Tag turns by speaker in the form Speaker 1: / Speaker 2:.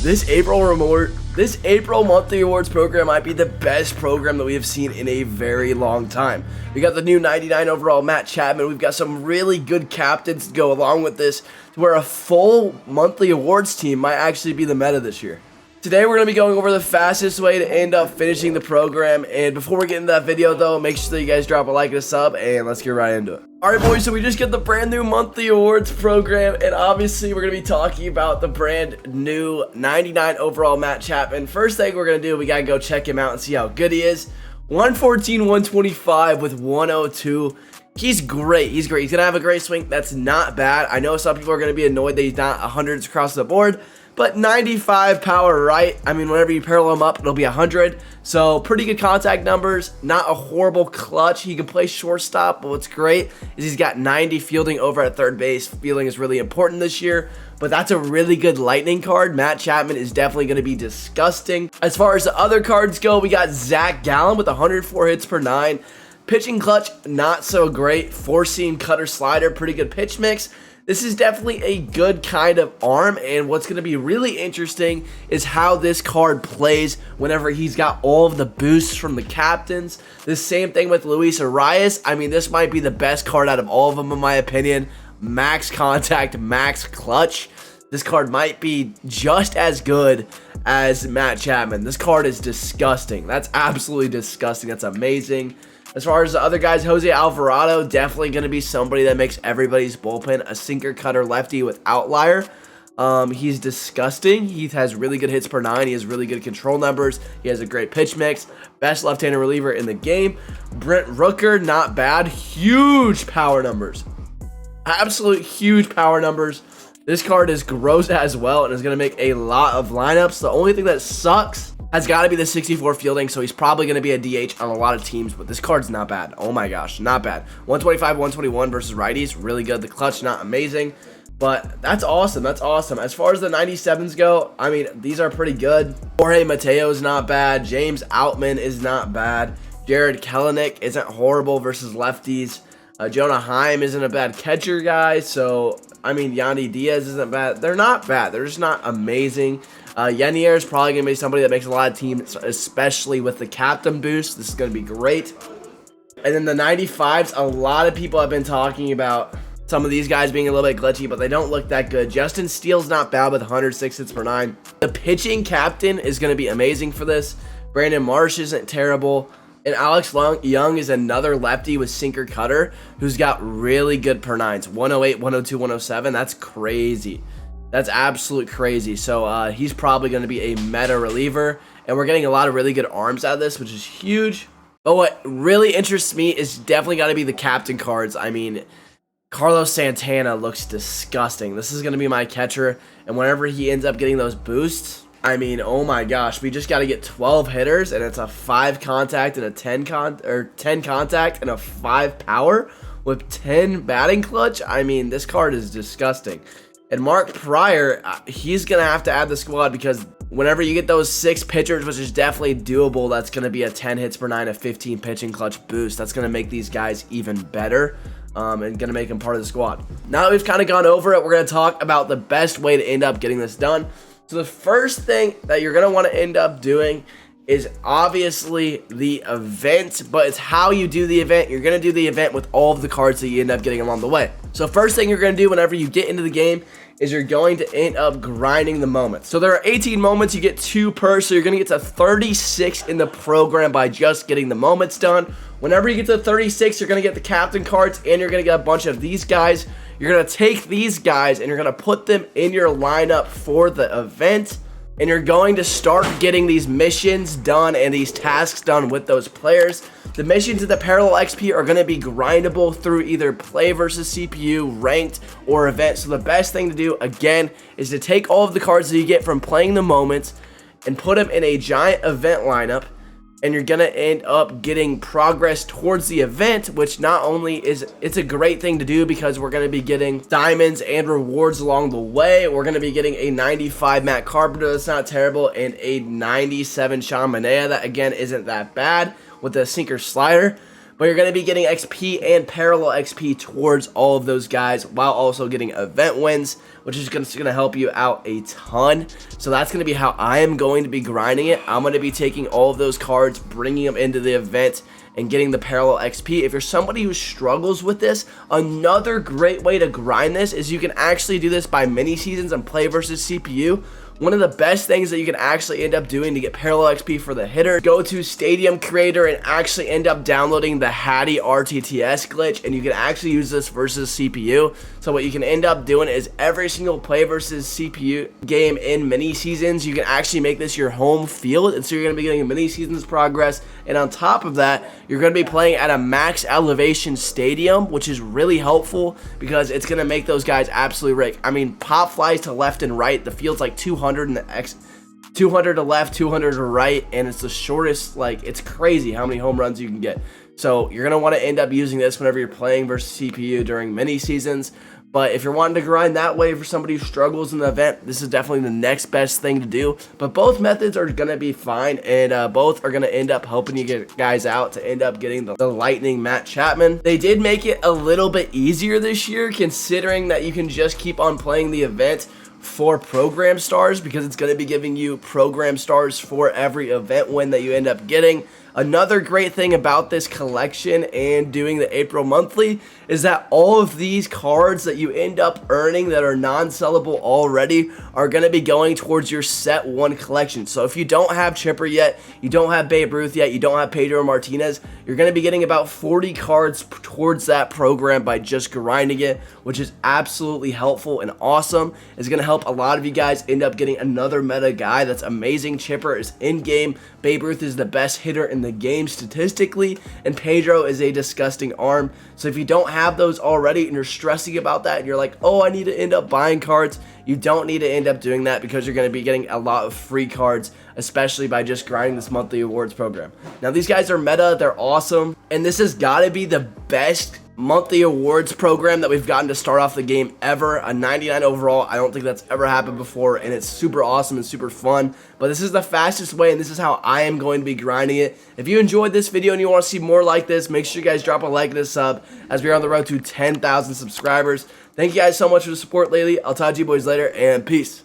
Speaker 1: This April monthly awards program might be the best program that we have seen in a very long time. We got the new 99 overall Matt Chapman. We've got some really good captains to go along with this, to where a full monthly awards team might actually be the meta this year. Today we're going to be going over the fastest way to end up finishing the program, and before we get into that video though, make sure that you guys drop a like and a sub, and let's get right into it. Alright boys, so we just get the brand new monthly awards program, and obviously we're going to be talking about the brand new 99 overall Matt Chapman. First thing we're going to do, we got to go check him out and see how good he is. 114, 125 with 102. He's great. He's great. He's going to have a great swing. That's not bad. I know some people are going to be annoyed that he's not 100s across the board, but 95 power right. I mean, whenever you parallel him up, it'll be 100. So pretty good contact numbers. Not a horrible clutch. He can play shortstop, but what's great is he's got 90 fielding over at third base. Fielding is really important this year, but that's a really good lightning card. Matt Chapman is definitely going to be disgusting. As far as the other cards go, we got Zach Gallen with 104 hits per 9. Pitching clutch, not so great. Four-seam cutter slider, pretty good pitch mix. This is definitely a good kind of arm, and what's going to be really interesting is how this card plays whenever he's got all of the boosts from the captains. The same thing with Luis Arias. I mean, this might be the best card out of all of them in my opinion. Max contact, max clutch. This card might be just as good as Matt Chapman. This card is disgusting. That's absolutely disgusting. That's amazing. As far as the other guys, Jose Alvarado, definitely going to be somebody that makes everybody's bullpen a sinker cutter lefty with outlier. He's disgusting. He has really good hits per 9. He has really good control numbers. He has a great pitch mix. Best left-handed reliever in the game. Brent Rooker, not bad. Huge power numbers. Absolute huge power numbers. This card is gross as well and is going to make a lot of lineups. The only thing that sucks has got to be the 64 fielding, so he's probably going to be a DH on a lot of teams, but this card's not bad. Oh my gosh, not bad. 125, 121 versus righties, really good. The clutch, not amazing, but that's awesome. That's awesome. As far as the 97s go, I mean, these are pretty good. Jorge Mateo is not bad. James Outman is not bad. Jared Kelenic isn't horrible versus lefties. Jonah Heim isn't a bad catcher guy, so, I mean, Yandy Diaz isn't bad. They're not bad. They're just not amazing. Yenier is probably going to be somebody that makes a lot of teams, especially with the captain boost. This is going to be great. And then the 95s, a lot of people have been talking about some of these guys being a little bit glitchy, but they don't look that good. Justin Steele's not bad with 106 hits per 9. The pitching captain is going to be amazing for this. Brandon Marsh isn't terrible. And Alex Young is another lefty with sinker cutter who's got really good per 9s. 108, 102, 107. That's crazy. That's absolute crazy. So he's probably going to be a meta reliever, and we're getting a lot of really good arms out of this, which is huge. But what really interests me is definitely got to be the captain cards. I mean, Carlos Santana looks disgusting. This is going to be my catcher, and whenever he ends up getting those boosts, I mean, oh my gosh, we just got to get 12 hitters, and it's a 5 contact and a 10 contact and a 5 power with 10 batting clutch. I mean, this card is disgusting. And Mark Pryor, he's going to have to add the squad, because whenever you get those 6 pitchers, which is definitely doable, that's going to be a 10 hits per 9, a 15 pitching clutch boost. That's going to make these guys even better and going to make them part of the squad. Now that we've kind of gone over it, we're going to talk about the best way to end up getting this done. So the first thing that you're going to want to end up doing is obviously the event, but it's how you do the event. You're going to do the event with all of the cards that you end up getting along the way. So first thing you're going to do whenever you get into the game is you're going to end up grinding the moments. So there are 18 moments, you get 2 per, so you're going to get to 36 in the program by just getting the moments done. Whenever you get to 36, you're going to get the captain cards, and you're going to get a bunch of these guys. You're going to take these guys, and you're going to put them in your lineup for the event. And you're going to start getting these missions done and these tasks done with those players. The missions in the Parallel XP are going to be grindable through either play versus CPU, ranked, or event. So the best thing to do, again, is to take all of the cards that you get from playing the moments and put them in a giant event lineup. And you're going to end up getting progress towards the event, which not only is, it's a great thing to do because we're going to be getting diamonds and rewards along the way. We're going to be getting a 95 Matt Carpenter, that's not terrible, and a 97 Sean Manaea, that again isn't that bad with the sinker slider. but you're going to be getting XP and parallel XP towards all of those guys while also getting event wins, which is going to help you out a ton. So that's going to be how I am going to be grinding it. I'm going to be taking all of those cards, bringing them into the event, and getting the parallel XP. If you're somebody who struggles with this, another great way to grind this is you can actually do this by mini seasons and play versus CPU. One of the best things that you can actually end up doing to get parallel XP for the hitter, go to Stadium Creator and actually end up downloading the Hattie RTTS glitch, and you can actually use this versus CPU. So what you can end up doing is every single play versus CPU game in mini seasons, you can actually make this your home field, and so you're going to be getting a mini seasons progress, and on top of that, you're going to be playing at a max elevation stadium, which is really helpful because it's going to make those guys absolutely rake. I mean, pop flies to left and right, the field's like 200 and the 200 to left, 200 to right, and it's the shortest. Like, it's crazy how many home runs you can get. So you're gonna want to end up using this whenever you're playing versus CPU during mini seasons. But if you're wanting to grind that way for somebody who struggles in the event, this is definitely the next best thing to do. But both methods are going to be fine, and both are going to end up helping you get guys out to end up getting the Lightning Matt Chapman. They did make it a little bit easier this year, considering that you can just keep on playing the event for program stars, because it's going to be giving you program stars for every event win that you end up getting. Another great thing about this collection and doing the April monthly is that all of these cards that you end up earning that are non-sellable already are going to be going towards your set one collection. So if you don't have Chipper yet, you don't have Babe Ruth yet, you don't have Pedro Martinez, you're going to be getting about 40 cards towards that program by just grinding it, which is absolutely helpful and awesome. It's going to help a lot of you guys end up getting another meta guy that's amazing. Chipper is in-game, Babe Ruth is the best hitter in the game statistically, and Pedro is a disgusting arm. So if you don't have those already and you're stressing about that and you're like, oh, I need to end up buying cards, you don't need to end up doing that, because you're going to be getting a lot of free cards, especially by just grinding this monthly awards program. Now, these guys are meta, they're awesome, and this has got to be the best monthly awards program that we've gotten to start off the game ever. A 99 overall, I don't think that's ever happened before, and it's super awesome and super fun. But this is the fastest way, and this is how I am going to be grinding it. If you enjoyed this video and you want to see more like this, make sure you guys drop a like and a sub, as we are on the road to 10,000 subscribers. Thank you guys so much for the support lately. I'll talk to you boys later, and peace.